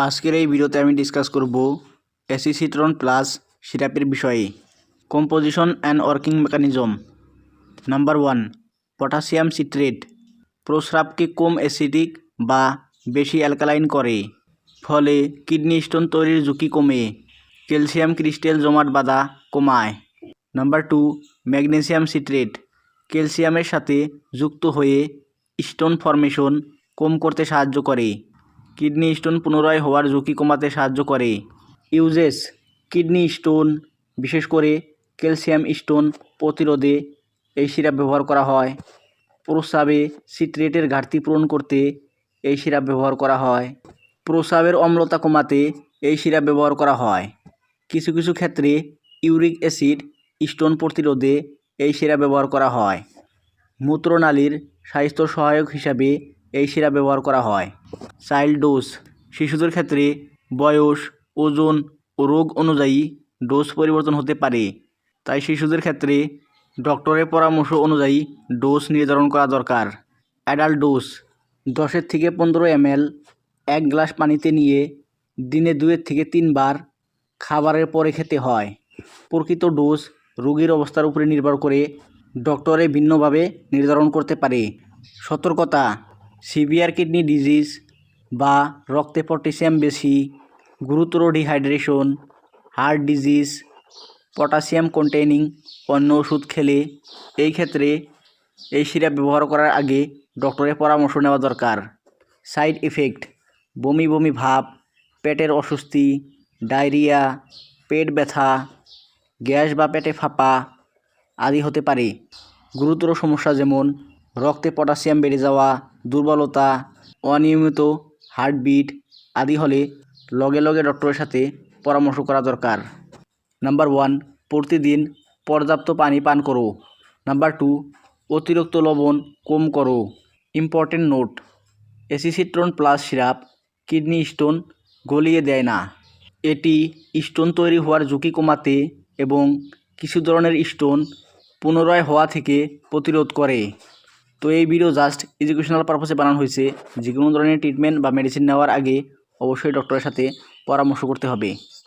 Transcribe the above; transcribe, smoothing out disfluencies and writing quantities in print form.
আজকের এই ভিডিওতে আমি ডিসকাস করব এসিসিট্রন প্লাস সিরাপের বিষয়ে। Composition and working mechanism. Number 1, potassium citrate প্রস্রাবকে কম অ্যাসিডিক বা বেশি অ্যালকালাইন করে, ফলে কিডনি স্টোন তৈরির ঝুঁকি কমে। ক্যালসিয়াম ক্রিস্টাল জমাট বাঁধা কমায়। নাম্বার 2, ম্যাগনেসিয়াম সিট্রেট ক্যালসিয়ামের সাথে যুক্ত হয়ে স্টোন ফর্মেশন কম করতে সাহায্য করে। কিডনি স্টোন পুনরায় হওয়ার ঝুঁকি কমাতে সাহায্য করে। ইউজেস: কিডনি স্টোন, বিশেষ করে ক্যালসিয়াম স্টোন প্রতিরোধে এই সিরাপ ব্যবহার করা হয়। প্রস্রাবে সিট্রেটের ঘাটতি পূরণ করতে এই সিরাপ ব্যবহার করা হয়। প্রস্রাবের অম্লতা কমাতে এই সিরাপ ব্যবহার করা হয়। কিছু কিছু ক্ষেত্রে ইউরিক অ্যাসিড স্টোন প্রতিরোধে এই সিরাপ ব্যবহার করা হয়। মূত্রনালীর স্বাস্থ্য সহায়ক হিসাবে এই সিরাপ ব্যবহার করা হয়। চাইল্ড ডোজ: শিশুদের ক্ষেত্রে বয়স, ওজন ও রোগ অনুযায়ী ডোজ পরিবর্তন হতে পারে, তাই শিশুদের ক্ষেত্রে ডক্টরের পরামর্শ অনুযায়ী ডোজ নির্ধারণ করা দরকার। অ্যাডাল্ট ডোজ: 10 থেকে 15 ml 1 গ্লাস পানিতে নিয়ে দিনে 2 থেকে 3 বার খাবারের পরে খেতে হয়। প্রকৃত ডোজ রোগীর অবস্থার উপরে নির্ভর করে ডক্টরে ভিন্নভাবে নির্ধারণ করতে পারে। সতর্কতা: সিভিয়ার কিডনি ডিজিজ বা রক্তে পটাশিয়াম বেশি, গুরুতর dehydration, heart disease, potassium containing অন্য ওষুধ খেলে এই ক্ষেত্রে এই সিরাপ ব্যবহার করার আগে ডক্টরের পরামর্শ নেওয়া দরকার। সাইড ইফেক্ট: বমি বমি ভাব, পেটের অস্বস্তি, ডায়রিয়া, পেট ব্যথা, গ্যাস বা পেটে ফাঁপা আদি হতে পারে। গুরুতর সমস্যা যেমন রক্তে পটাশিয়াম বেড়ে যাওয়া, দুর্বলতা, অনিয়মিত হার্টবিট আদি হলে লগে লগে ডক্টরের সাথে পরামর্শ করা দরকার। নাম্বার 1, প্রতিদিন পর্যাপ্ত পানি পান করো। নাম্বার 2, অতিরিক্ত লবণ কম করো। ইম্পর্টেন্ট নোট: এসিসিট্রন প্লাস সিরাপ কিডনি স্টোন গলিয়ে দেয় না। এটি স্টোন তৈরি হওয়ার ঝুঁকি কমাতে এবং কিছু ধরনের স্টোন পুনরায় হওয়া থেকে প্রতিরোধ করে। তো এই ভিডিও জাস্ট এডুকেশনাল পারপাসে বানানো হয়েছে। যে কোনো ধরনের ট্রিটমেন্ট বা মেডিসিন নেওয়ার আগে অবশ্যই ডক্টরের সাথে পরামর্শ করতে হবে।